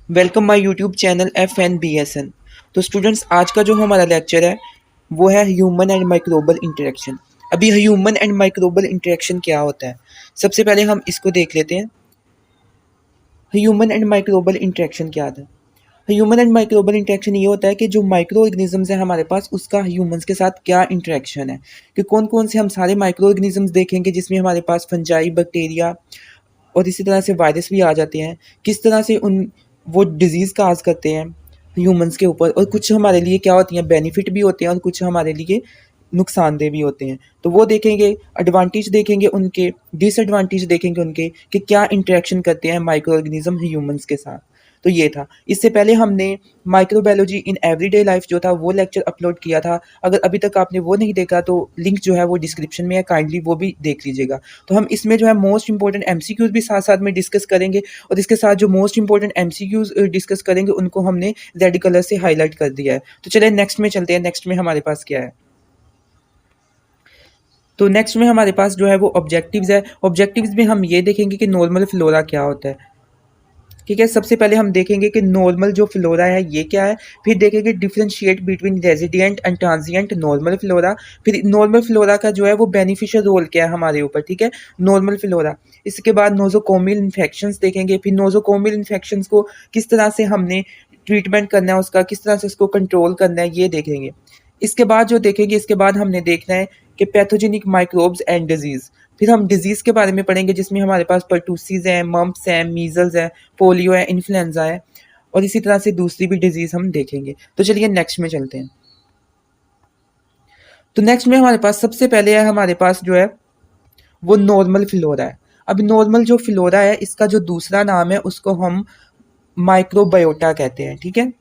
Welcome my YouTube channel FNBSN। तो students, आज का जो हमारा लेक्चर है वो है ह्यूमन एंड माइक्रोबल इंटरेक्शन। अभी ह्यूमन एंड माइक्रोबल इंटरेक्शन क्या होता है, सबसे पहले हम इसको देख लेते हैं। ह्यूमन एंड माइक्रोबल इंटरेक्शन क्या होता है? ह्यूमन एंड माइक्रोबल इंटरेक्शन ये होता है कि जो माइक्रो ऑर्गेनिजम्स है हमारे पास, उसका ह्यूमंस के साथ क्या इंटरेक्शन है, कि कौन कौन से हम सारे माइक्रो ऑर्गेनिजम्स देखेंगे जिसमें हमारे पास फंजाई, बैक्टीरिया और इसी तरह से वायरस भी आ जाते हैं। किस तरह से उन वो डिजीज़ काज करते हैं ह्यूमंस के ऊपर, और कुछ हमारे लिए क्या होती हैं, बेनिफिट भी होते हैं और कुछ हमारे लिए नुकसानदेह भी होते हैं। तो वो देखेंगे, एडवांटेज देखेंगे उनके, डिसएडवांटेज देखेंगे उनके, कि क्या इंटरेक्शन करते हैं माइक्रो ऑर्गेनिज्म ह्यूमंस के साथ। तो ये था। इससे पहले हमने माइक्रोबायोलॉजी इन एवरीडे लाइफ जो था वो लेक्चर अपलोड किया था। अगर अभी तक आपने वो नहीं देखा तो लिंक जो है वो डिस्क्रिप्शन में है, काइंडली वो भी देख लीजिएगा। तो हम इसमें जो है मोस्ट इंपॉर्टेंट एमसीक्यूज भी साथ साथ में डिस्कस करेंगे, और इसके साथ जो मोस्ट इंपॉर्टेंट एमसीक्यूज डिस्कस करेंगे उनको हमने रेड कलर से हाईलाइट कर दिया है। तो चलिए नेक्स्ट में चलते हैं। नेक्स्ट में हमारे पास क्या है? तो नेक्स्ट में हमारे पास जो है वो ऑब्जेक्टिव्स है। ऑब्जेक्टिव्स में हम ये देखेंगे कि नॉर्मल फ्लोरा क्या होता है। ठीक है, सबसे पहले हम देखेंगे कि नॉर्मल जो फ्लोरा है ये क्या है, फिर देखेंगे differentiate between resident and transient normal flora, फिर नॉर्मल फ्लोरा का जो है वो बेनिफिशियल रोल क्या है हमारे ऊपर। ठीक है, नॉर्मल फ्लोरा। इसके बाद नोजोकोमियल इन्फेक्शंस देखेंगे, फिर नोजोकोमियल इन्फेक्शंस को किस तरह से हमने ट्रीटमेंट करना है, उसका किस तरह से उसको कंट्रोल करना है, ये देखेंगे। इसके बाद जो देखेंगे, इसके बाद हमने देखना है कि पैथोजेनिक माइक्रोब्स एंड डिजीज़। फिर हम डिजीज़ के बारे में पढ़ेंगे जिसमें हमारे पास परटूसीज़ हैं, मम्प्स हैं, मीज़ल्स है, पोलियो है, इन्फ्लुएंजा है, और इसी तरह से दूसरी भी डिजीज़ हम देखेंगे। तो चलिए नेक्स्ट में चलते हैं। तो नेक्स्ट में हमारे पास सबसे पहले है, हमारे पास जो है वो नॉर्मल फ्लोरा है। अब नॉर्मल जो फ्लोरा है इसका जो दूसरा नाम है उसको हम माइक्रोबायोटा कहते हैं। ठीक है,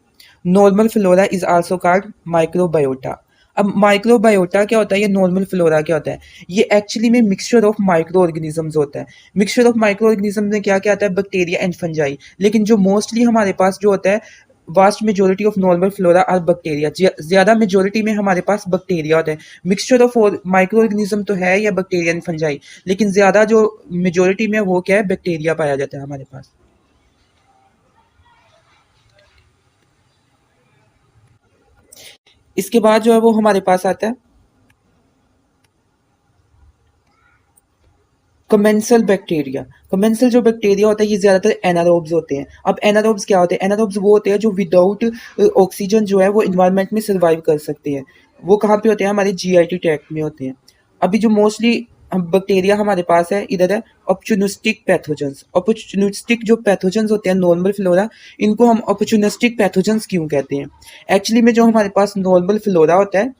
normal flora is also called microbiota. अब माइक्रोबायोटा क्या होता है, ये नॉर्मल फ्लोरा क्या होता है? ये एक्चुअली में मिक्सचर ऑफ माइक्रो ऑर्गेनिजम्स होता है। मिक्सचर ऑफ माइक्रो ऑर्गेनिज्म में क्या क्या आता है? Bacteria and fungi. लेकिन जो मोस्टली हमारे पास जो होता है, vast majority of normal flora are bacteria. ज्यादा मेजोरिटी में हमारे पास बैक्टीरिया होता है। मिक्सचर ऑफ माइक्रो ऑर्गेनिज्म तो है या बैक्टीरिया एंड फंजाई, लेकिन ज्यादा जो मेजोरिटी में वो क्या है, बैक्टीरिया पाया जाता है हमारे पास। इसके बाद जो है वो हमारे पास आता है कमेंसल बैक्टीरिया। कमेंसल जो बैक्टीरिया होता है ये ज्यादातर एनारोब्स होते हैं। अब एनारोब्स क्या होते हैं? एनारोब्स वो होते हैं जो विदाउट ऑक्सीजन जो है वो इन्वायरमेंट में सर्वाइव कर सकते हैं। वो कहाँ पे होते हैं? हमारे जीआईटी ट्रैक्ट में होते हैं। अभी जो मोस्टली बैक्टीरिया हमारे पास है इधर है ऑपर्चुनिस्टिक पैथोजेंस। ऑपर्चुनिस्टिक जो पैथोजेंस होते हैं नॉर्मल फ्लोरा, इनको हम ऑपर्चुनिस्टिक पैथोजेंस क्यों कहते हैं? एक्चुअली में जो हमारे पास नॉर्मल फ्लोरा होता है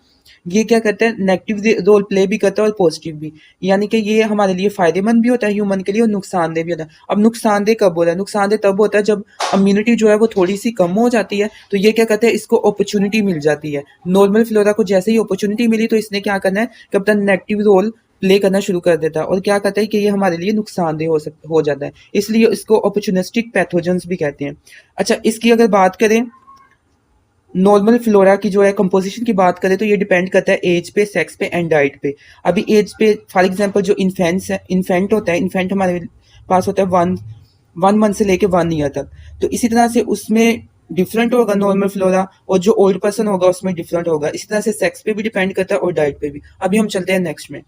ये क्या करता है, नेगेटिव रोल प्ले भी करता है और पॉजिटिव भी। यानी कि ये हमारे लिए फायदेमंद भी होता है ह्यूमन के लिए, और नुकसानदेह भी होता है। अब नुकसानदेह कब होता है? नुकसानदेह तब होता है जब इम्यूनिटी जो है वो थोड़ी सी कम हो जाती है। तो ये क्या कहते हैं, इसको अपॉर्चुनिटी मिल जाती है। नॉर्मल फ्लोरा को जैसे ही अपॉर्चुनिटी मिली तो इसने क्या करना है कि अपना नेगेटिव रोल प्ले करना शुरू कर देता है, और क्या कहता है कि ये हमारे लिए नुकसानदेह हो जाता है। इसलिए इसको अपॉर्चुनिस्टिक पैथोजेंस भी कहते हैं। अच्छा, इसकी अगर बात करें नॉर्मल फ्लोरा की जो है कंपोजिशन की बात करें तो ये डिपेंड करता है एज पे, सेक्स पे एंड डाइट पे। अभी एज पे फॉर एग्जांपल जो इन्फेंट्स है, इन्फेंट होता है, इन्फेंट हमारे पास होता है वन मंथ से लेके 1 ईयर तक। तो इसी तरह से उसमें डिफरेंट होगा नॉर्मल फ्लोरा, और जो ओल्ड पर्सन होगा उसमें डिफरेंट होगा। इसी तरह से सेक्स पे भी डिपेंड करता है और डाइट पे भी। अभी हम चलते हैं नेक्स्ट में।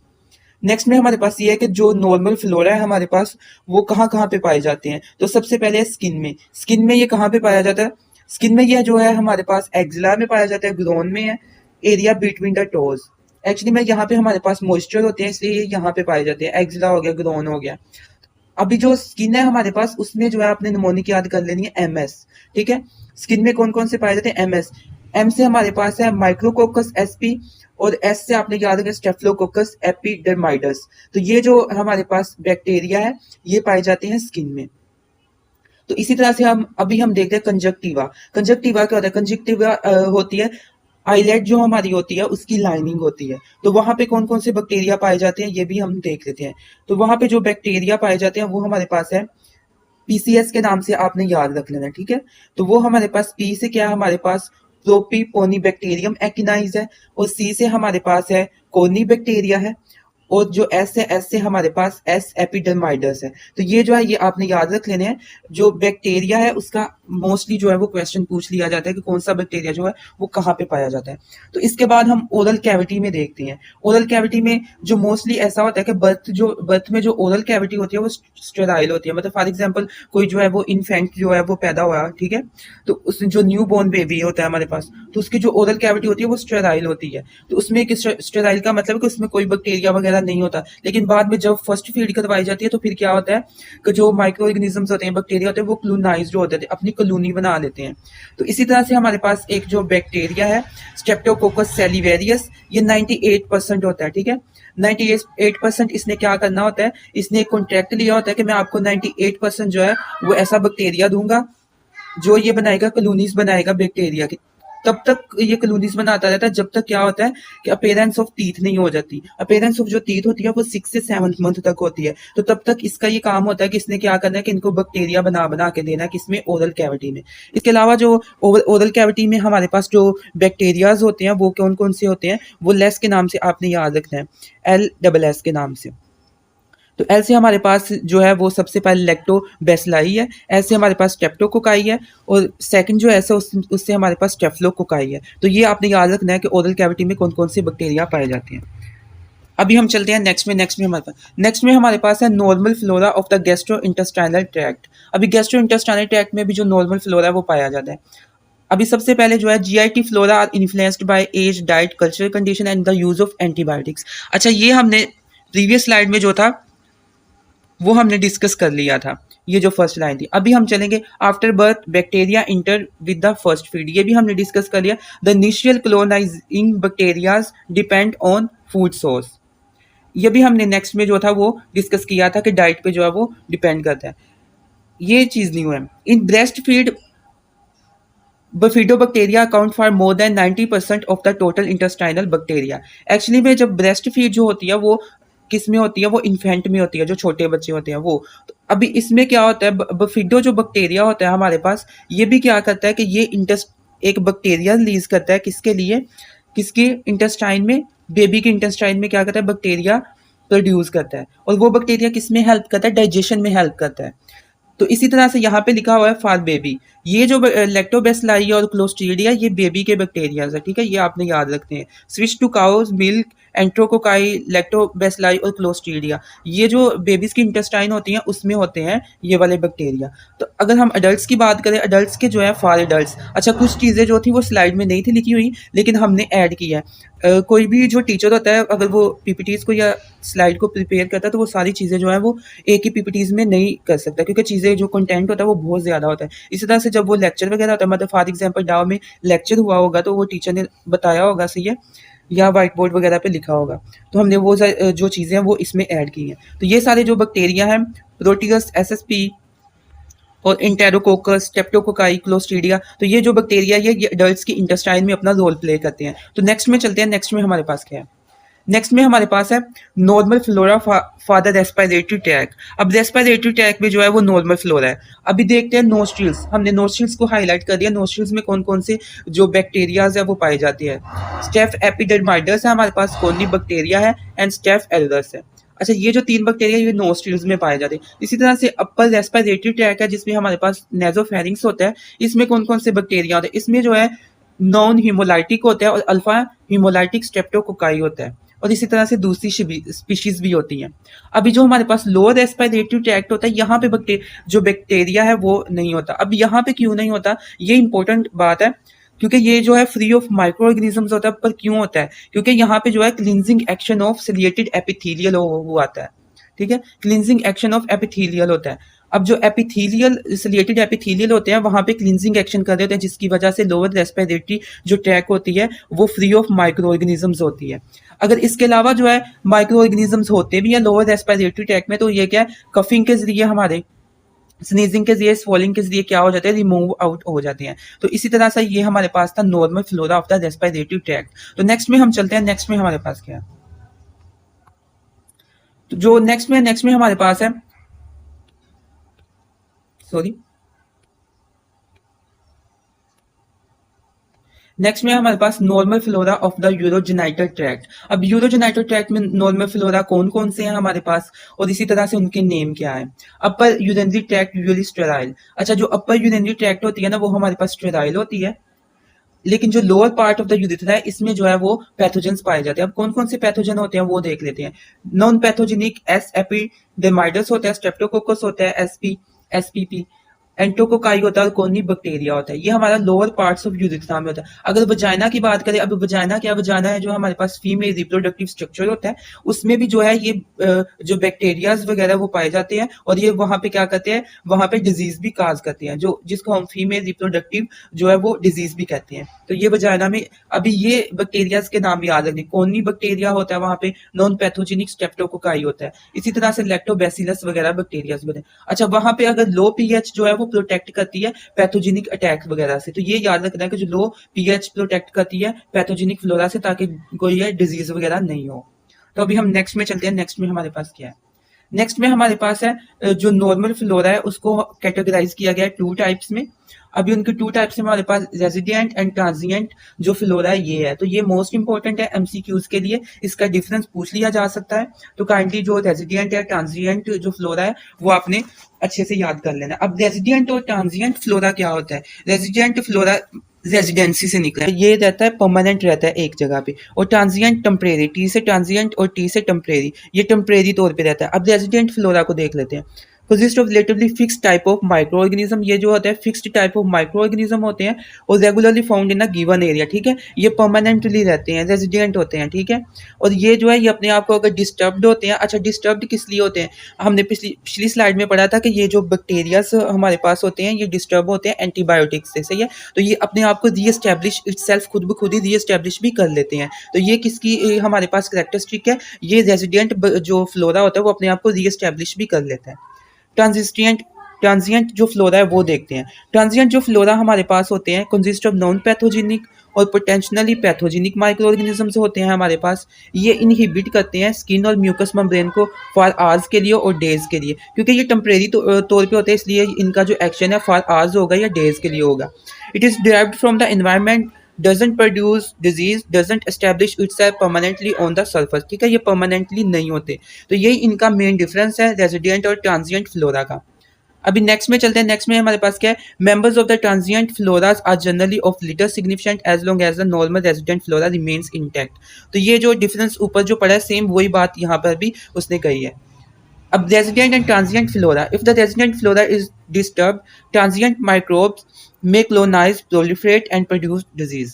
नेक्स्ट में हमारे पास ये है कि जो नॉर्मल फ्लोरा है हमारे पास वो कहाँ कहाँ पे पाए जाते हैं। तो सबसे पहले स्किन में। स्किन में ये कहाँ पे पाया जाता है? स्किन में ये जो है हमारे पास एक्जिला में पाया जाता है, ग्रोन में है, area between the toes. Actually में यहाँ पे हमारे पास मॉइस्चर होते हैं इसलिए ये यहाँ पे पाए जाते हैं। एक्जिला हो गया, ग्रोन हो गया। अभी जो स्किन है हमारे पास उसमें जो है आपने निमोनिक याद कर लेनी है, एमएस। ठीक है, स्किन में कौन कौन से पाए जाते हैं? एमएस। एम से हमारे पास है माइक्रोकोकस एसपी, और एस से आपने याद रखा स्टेफिलोकोकस एपिडर्माइडस। तो ये जो हमारे पास बैक्टीरिया है ये पाए जाते हैं स्किन में। तो इसी तरह से हम देखते हैं कंजक्टिवा। कंजक्टिवा क्या होता है? कंजक्टिवा होती है आईलेट जो हमारी होती है उसकी लाइनिंग होती है। तो वहां पे कौन कौन से बैक्टीरिया पाए जाते हैं ये भी हम देख लेते हैं। तो वहां पे जो बैक्टीरिया पाए जाते हैं वो हमारे पास है पीसीएस के नाम से, आपने याद रख लेना। ठीक है, तो वो हमारे पास पी से क्या है, हमारे पास प्रोपीपोनी बैक्टीरियम एक्टिनाइज है, और सी से हमारे पास है कोनी बैक्टीरिया है, और जो एस से हमारे पास एस एपिडर्माइडस है। तो ये जो है ये आपने याद रख लेने हैं। जो बैक्टीरिया है उसका मोस्टली जो है वो क्वेश्चन पूछ लिया जाता है कि कौन सा बैक्टीरिया जो है वो कहाँ पे पाया जाता है। तो इसके बाद हम ओरल कैविटी में देखते हैं। ओरल कैविटी में जो मोस्टली ऐसा होता है कि बर्थ में जो ओरल कैविटी होती है वो स्टेराइल होती है। मतलब फॉर एग्जाम्पल कोई जो है वो इन्फेंट जो है वो पैदा हुआ, ठीक है, तो उस जो न्यू बॉर्न बेबी होता है हमारे पास, तो उसकी जो ओरल कैविटी होती है वो स्टेराइल होती है। तो उसमें एक स्टेराइल का मतलब है कि उसमें कोई बैक्टीरिया वगैरह नहीं होता। लेकिन बाद में जब फर्स्ट फीड करवाई जाती है तो फिर क्या होता है कि जो माइक्रो ऑर्गेनिजम्स होते हैं, बैक्टीरिया होते हैं, वो क्लोनाइज्ड होते हैं, अपनी कॉलोनी बना लेते हैं। तो इसी तरह से हमारे पास एक जो बैक्टीरिया है स्ट्रेप्टोकोकस सेलिवेरियस, ये 98% होता है, ठीक है। 98% इसने क्या करना होता है, इसने एक कॉन्ट्रैक्ट लिया होता है कि मैं आपको 98% जो है वो ऐसा बैक्टीरिया दूंगा जो ये बनाएगा, कॉलोनीज बनाएगा बैक्टीरिया की। तब तक ये कॉलोनीज बनाता रहता है जब तक क्या होता है कि अपीयरेंस ऑफ टीथ नहीं हो जाती। अपीयरेंस ऑफ जो टीथ होती है वो 6 से 7 मंथ तक होती है। तो तब तक इसका ये काम होता है कि इसने क्या करना है कि इनको बैक्टीरिया बना बना के देना है, किसमें, ओरल कैविटी में। इसके अलावा जो ओरल कैविटी में हमारे पास जो बैक्टीरियाज होते हैं वो कौन कौन से होते हैं, वो लेस के नाम से आपने याद रखना है, LSS के नाम से। तो एल से हमारे पास जो है वो सबसे पहले लैक्टोबैसिलाई है, एल से हमारे पास स्ट्रेप्टोकोकाई है, और सेकंड जो ऐसे उससे हमारे पास स्टेफिलोकोकाई है। तो ये आपने याद रखना है कि ओरल कैविटी में कौन कौन से बैक्टीरिया पाए जाते हैं। अभी हम चलते हैं नेक्स्ट में हमारे पास है normal flora of the gastro intestinal tract. अभी गैस्ट्रो इंटेस्टाइनल ट्रैक्ट में भी जो नॉर्मल फ्लोरा है वो पाया जाता है। अभी सबसे पहले जो है GIT flora are influenced by age, diet, cultural condition and the use of antibiotics. अच्छा, ये हमने प्रीवियस स्लाइड में जो था वो हमने डिस्कस कर लिया था, ये जो फर्स्ट लाइन थी। अभी हम चलेंगे after birth bacteria inter with the first feed, ये भी हमने डिस्कस कर लिया। The initial colonising bacterias depend on food source, ये भी हमने नेक्स्ट में जो था वो डिस्कस किया था कि डाइट पे जो है वो डिपेंड करता है। ये चीज नहीं है। In breast feed bifidobacteria account for more than 90% of the total intestinal bacteria. Actually में जब ब्रेस्ट फीड जो होती है वो किस में होती है, वो इन्फेंट में होती है, जो छोटे बच्चे होते हैं वो। तो अभी इसमें क्या होता है, बफिडो जो बैक्टीरिया होता है हमारे पास, ये भी क्या करता है कि ये एक बैक्टीरिया रिलीज करता है, किसके लिए, किसके इंटेस्टाइन में, बेबी के इंटेस्टाइन में क्या करता है, बैक्टीरिया प्रोड्यूस करता है। और वो बैक्टीरिया किस में हेल्प करता है, डाइजेशन में हेल्प करता है। तो इसी तरह से यहाँ पे लिखा हुआ है फॉर बेबी, ये जो लैक्टोबैसिलाई और क्लोस्ट्रीडिया ये बेबी के बैक्टीरियाज है, ठीक है, ये आपने याद रखते हैं। Switch to cow's milk, enterococci, lactobacilli और क्लोस्ट्रीडिया, ये जो बेबीज की इंटेस्टाइन होती हैं उसमें होते हैं ये वाले बैक्टीरिया। तो अगर हम अडल्ट्स की बात करें, अडल्ट्स के जो है फॉर एडल्ट्स, अच्छा कुछ चीज़ें जो थी वो स्लाइड में नहीं थी लिखी हुई लेकिन हमने ऐड की है। कोई भी जो टीचर होता है अगर वो पीपीटीज को या स्लाइड को प्रिपेयर करता है तो वो सारी चीज़ें जो है वो एक ही पीपीटीज में नहीं कर सकता, क्योंकि चीज़ें जो कंटेंट होता है वो बहुत ज़्यादा होता है। इसी तरह से जब वो लेक्चर वगैरह होता है, मतलब फॉर एग्जांपल डाव में लेक्चर हुआ होगा तो वो टीचर ने बताया होगा, सही है, या व्हाइट बोर्ड वगैरह पे लिखा होगा, तो हमने वो जो चीज़ें हैं वो इसमें ऐड की हैं। तो ये सारे जो बैक्टीरिया हैं, प्रोटियस, एसएसपी और इंटेरोकोकस, स्ट्रेप्टोकोकाई, क्लोस्ट्रीडिया, तो ये जो बैक्टीरिया है ये अडल्ट्स की इंटेस्टाइन में अपना रोल प्ले करते हैं। तो नेक्स्ट में चलते हैं, नेक्स्ट में हमारे पास क्या है, नेक्स्ट में हमारे पास है normal flora for the respiratory tract. अब रेस्पिरेटरी ट्रैक में जो है वो नॉर्मल फ्लोरा है। अभी देखते हैं नोस्ट्रिल्स, हमने नोस्ट्रिल्स को हाईलाइट कर दिया, नोस्ट्रिल्स में कौन कौन से जो बैक्टीरियाज है वो पाए जाते हैं। स्टेफ एपिडर्माइडस है हमारे पास, कोनी बैक्टीरिया है, एंड स्टेफ एल्डर्स है। अच्छा, ये जो 3 बैक्टीरिया ये नोस्ट्रिल्स में पाए जाते हैं। इसी तरह से अपर रेस्पिरेटरी ट्रैक है जिसमें हमारे पास नेजोफेरिंग्स होता है, इसमें कौन कौन से बैक्टीरिया होते हैं, इसमें जो है नॉन हीमोलाइटिक होता है और अल्फा हीमोलाइटिक स्ट्रेप्टोकोकाई होता है, और इसी तरह से दूसरी स्पीशीज भी होती हैं। अभी जो हमारे पास लोअर रेस्पिरेटरी ट्रैक्ट होता है यहाँ पे जो बैक्टीरिया है वो नहीं होता। अब यहाँ पे क्यों नहीं होता, ये इंपॉर्टेंट बात है, क्योंकि ये जो है फ्री ऑफ माइक्रो ऑर्गेनिजम्स होता है। पर क्यों होता है, क्योंकि यहाँ पे जो है cleansing action of ciliated epithelial वो आता है, ठीक है, क्लींजिंग एक्शन ऑफ एपिथेलियल होता है। अब जो एपिथेलियल सिलिएटेड एपिथेलियल होते हैं वहां पे क्लींजिंग एक्शन कर रहे होते हैं, जिसकी वजह से लोअर रेस्पिरेटरी जो ट्रैक होती है वो फ्री ऑफ माइक्रो ऑर्गेनिजम्स होती है। अगर इसके अलावा जो है माइक्रो ऑर्गेनिजम्स होते भी हैं लोअर रेस्पिरेटरी ट्रैक में, तो ये क्या है, कफिंग के जरिए, हमारे स्नीजिंग के जरिए, स्वॉलिंग के जरिए क्या हो जाते हैं, रिमूव आउट हो जाते हैं। तो इसी तरह से ये हमारे पास था normal flora of the respiratory tract. तो नेक्स्ट में हम चलते हैं, नेक्स्ट में हमारे पास क्या है, तो जो नेक्स्ट में हमारे पास है, सॉरी, नेक्स्ट में हमारे पास normal flora of the urogenital tract. अब यूरोजेनाइटल ट्रैक्ट में नॉर्मल फ्लोरा कौन कौन से हैं हमारे पास और इसी तरह से उनके नेम क्या है। अपर यूरिनरी ट्रैक्ट यूजुअली स्टेराइल। अच्छा, जो अपर यूरिनरी ट्रैक्ट होती है ना, वो हमारे पास स्टेराइल होती है, लेकिन जो lower part of the urethra है इसमें जो है वो पैथोजेंस पाए जाते हैं। अब कौन कौन से पैथोजन होते हैं वो देख लेते हैं। नॉन पैथोजेनिक एस एपिडेमाइडस होता है, स्ट्रेप्टोकोकस होता है, एसपीपी, एंटोकोकाई होता है और कोनी बैक्टीरिया होता है। ये हमारा लोअर पार्ट्स ऑफ यूरिथ्रा में होता है। अगर वजाइना की बात करें, अब वजाइना क्या, वजाइना है जो हमारे पास फीमेल रिप्रोडक्टिव स्ट्रक्चर होता है, उसमें भी जो है ये जो बैक्टीरियाज वगैरह वो पाए जाते हैं और ये वहां पे क्या करते हैं, वहां पे डिजीज भी काज करते हैं, जो जिसको हम फीमेल रिप्रोडक्टिव जो है वो डिजीज भी कहते हैं। तो ये वजाइना में अभी ये बैक्टीरियाज के नाम याद रखने, कोनी बैक्टीरिया होता है वहां पे, नॉन पैथोजेनिक स्ट्रेप्टोकोकाई होता है, इसी तरह से लैक्टोबैसिलस वगैरह बैक्टीरियाज होते हैं। अच्छा, वहां पे अगर लो पीएच जो है वो प्रोटेक्ट करती है पैथोजेनिक अटैक वगैरह से, तो ये याद रखना है कि जो लो पीएच प्रोटेक्ट करती है पैथोजेनिक फ्लोरा से, ताकि कोई डिजीज वगैरह नहीं हो। तो अभी हम नेक्स्ट में चलते हैं। नेक्स्ट में हमारे पास क्या है, नेक्स्ट में हमारे पास है जो नॉर्मल फ्लोरा है उसको कैटेगराइज किया गया है टू टाइप्स में। अभी उनके टू टाइप्स में हमारे पास रेजिडेंट एंड ट्रांजिएंट जो फ्लोरा है ये है, तो ये मोस्ट इंपॉर्टेंट है एमसीक्यूज के लिए, इसका डिफरेंस पूछ लिया जा सकता है। तो काइंडली जो रेजिडेंट है ट्रांजिएंट जो फ्लोरा है वो आपने अच्छे से याद कर लेना। अब रेजिडेंट और ट्रांजिएंट फ्लोरा क्या होता है। रेजिडेंट फ्लोरा रेजिडेंसी से निकला है, ये रहता है परमानेंट रहता है एक जगह पे, और ट्रांजिएंट टेम्परेरी, टी से ट्रांजिएंट और टी से टेम्परेरी, ये टेम्परेरी तौर पे रहता है। अब रेजिडेंट फ्लोरा को देख लेते हैं। Consist of relatively fixed type of micro organism, ये जो होता है fixed type of micro organism होते हैं और regularly found in a given area, ठीक है, ये परमानेंटली रहते हैं, रेजिडेंट होते हैं, ठीक है। और ये जो है ये अपने आप को अगर डिस्टर्ब्ड होते हैं, अच्छा डिस्टर्ब्ड किस लिए होते हैं, हमने पिछली स्लाइड में पढ़ा था कि ये जो बैक्टीरियाज हमारे पास होते हैं ये डिस्टर्ब होते हैं एंटीबायोटिक्स से, सही है, तो ये अपने आप को रीएस्टैब्लिश इटसेल्फ खुद ब खुद ही रीएस्टैब्लिश भी कर लेते हैं। तो ये किसकी हमारे पास कैरेक्टरिस्टिक है, ये रेजिडेंट जो फ्लोरा होता है वो अपने आप को रीएस्टैब्लिश भी कर लेता है। ट्रांजिएंट ट्रांजिएंट जो फ्लोरा है वो देखते हैं। ट्रांजिएंट जो फ्लोरा हमारे पास होते हैं कंसिस्ट ऑफ नॉन पैथोजेनिक और पोटेंशियली पैथोजेनिक माइक्रो ऑर्गेनिजम्स होते हैं हमारे पास। ये इनहिबिट करते हैं स्किन और म्यूकस मेम्ब्रेन को फॉर आवर्स के लिए और डेज के लिए, क्योंकि ये टेम्परेरी तौर पे होते हैं, इसलिए इनका जो एक्शन है फॉर आवर्स होगा या डेज के लिए होगा। It is derived from the environment, doesn't produce disease, doesn't establish itself permanently on the surface, ठीक है, ये परमानेंटली नहीं होते। तो यही इनका मेन डिफरेंस है रेजिडेंट और ट्रांजिएंट फ्लोरा का। अभी नेक्स्ट में चलते हैं। नेक्स्ट में हमारे पास क्या है, members of the transient floras are generally of little significant as long as the normal resident flora remains intact. तो ये जो डिफरेंस ऊपर जो पड़ा है सेम वही बात यहाँ पर भी उसने कही है। अब resident and transient flora, if the resident flora is disturb, transient microbes may colonize, proliferate and produce disease।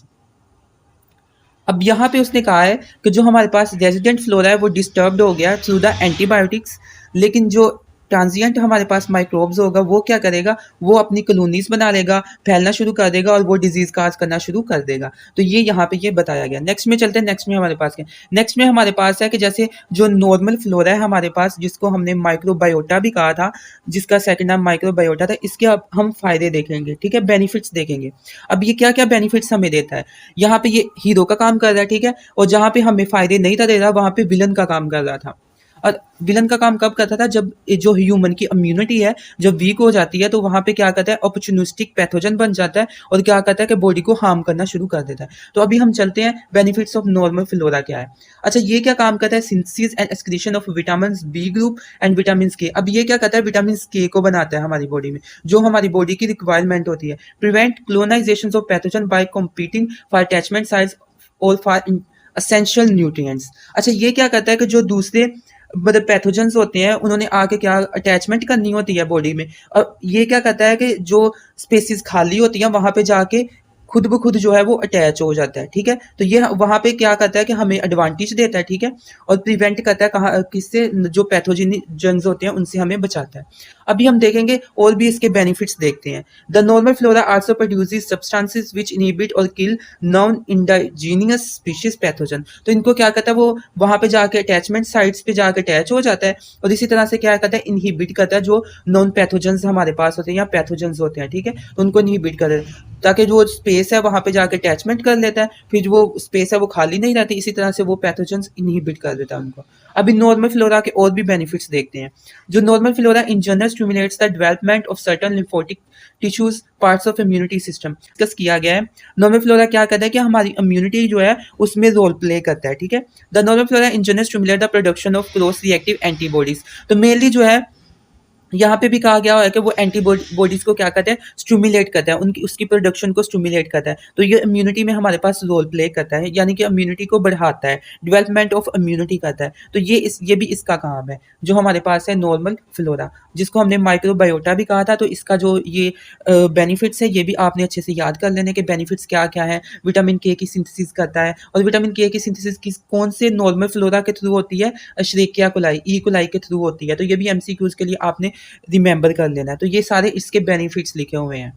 अब यहाँ पे उसने कहा है कि जो हमारे पास रेजिडेंट फ्लोरा है वो डिस्टर्ब्ड हो गया थ्रू द एंटीबायोटिक्स, लेकिन जो ट्रांजिएंट हमारे पास माइक्रोब्स होगा वो क्या करेगा, वो अपनी कॉलोनीज बना लेगा, फैलना शुरू कर देगा और वो डिजीज काज करना शुरू कर देगा। तो ये यहाँ पे ये बताया गया। नेक्स्ट में चलते हैं। नेक्स्ट में हमारे पास क्या, नेक्स्ट में हमारे पास है कि जैसे जो नॉर्मल फ्लोरा है हमारे पास, जिसको हमने माइक्रोबायोटा भी कहा था, जिसका सेकंड नाम माइक्रोबायोटा था, इसके अब हम फायदे देखेंगे, ठीक है, बेनिफिट्स देखेंगे। अब ये क्या क्या बेनिफिट्स हमें देता है, यहाँ पे ये हीरो का काम कर रहा है, ठीक है, और जहाँ पे हमें फायदे नहीं था दे रहा वहाँ पे विलन का काम कर रहा था। और विलन का काम कब करता था, जब जो ह्यूमन की इम्यूनिटी है जब वीक हो जाती है तो वहां पे क्या करता है, अपॉर्चुनिस्टिक पैथोजन बन जाता है और क्या करता है कि बॉडी को हार्म करना शुरू कर देता है। तो अभी हम चलते हैं बेनिफिट्स ऑफ नॉर्मल फ्लोरा क्या है। अच्छा, ये क्या काम करता है, synthesis and excretion of vitamin B group and vitamin K. अब ये क्या करता है, विटामिन के को बनाता है हमारी बॉडी में, जो हमारी बॉडी की रिक्वायरमेंट होती है। Prevent colonisation of pathogen by competing for attachment sites और फॉर एसेंशियल न्यूट्रिएंट्स। अच्छा, ये क्या करता है कि जो दूसरे मतलब पैथोजेंस होते हैं उन्होंने आके क्या अटैचमेंट करनी होती है बॉडी में, और ये क्या करता है कि जो स्पेसिस खाली होती हैं वहां पे जाके खुद ब खुद जो है वो अटैच हो जाता है, ठीक है। तो ये वहां पे क्या करता है कि हमें एडवांटेज देता है, ठीक है, और प्रिवेंट करता है कहाँ किससे, जो पैथोजेंस होते हैं उनसे हमें बचाता है। अभी हम देखेंगे और भी इसके बेनिफिट्स देखते हैं। The normal flora also produces substances which inhibit और किल नॉन इंडाइजीनियस स्पीशीज पैथोजन। तो इनको क्या करता है, वो वहां पे जाके अटैचमेंट साइट्स पे जाके अटैच हो जाता है और इसी तरह से क्या करता है, इनहिबिट करता है जो नॉन पैथोजेंस हमारे पास होते हैं या पैथोजेंस होते हैं, ठीक है, तो उनको इनहिबिट कर ताकि जो स्पेस है वहाँ पे जाके अटैचमेंट कर लेता है, फिर वो स्पेस है वो खाली नहीं रहती, इसी तरह से वो पैथोजेंस इनहिबिट कर देता है उनको। अभी नॉर्मल फ्लोरा के और भी बेनिफिट्स देखते हैं। जो normal flora in general stimulates the development of certain lymphatic tissues parts of immunity system discuss किया गया है। नॉर्मल फ्लोरा क्या करता है कि हमारी इम्यूनिटी जो है उसमें रोल प्ले करता है, ठीक है। The normal flora in general stimulate the production of cross reactive antibodies. तो मेनली जो है यहाँ पे भी कहा गया है कि वो एंटीबॉडीज को क्या करता है, स्टिमुलेट करता है, उनकी उसकी प्रोडक्शन को स्टिमुलेट करता है। तो ये इम्यूनिटी में हमारे पास रोल प्ले करता है, यानी कि इम्यूनिटी को बढ़ाता है, डेवलपमेंट ऑफ इम्यूनिटी करता है। तो ये भी इसका काम है जो हमारे पास है नॉर्मल फ्लोरा, जिसको हमने माइक्रोबायोटा भी कहा था। तो इसका जो ये बेनिफिट्स है ये भी आपने अच्छे से याद कर लेने के बेनिफिट्स क्या क्या है। विटामिन के की सिंथेसिस करता है, और विटामिन के की सिंथेसिस किस कौन से नॉर्मल फ्लोरा के थ्रू होती है, श्रेकिया कोलाई ई कोलाई के थ्रू होती है। तो ये भी एमसीक्यूज के लिए आपने रिमेंबर कर लेना है। तो ये सारे इसके बेनिफिट्स लिखे हुए हैं।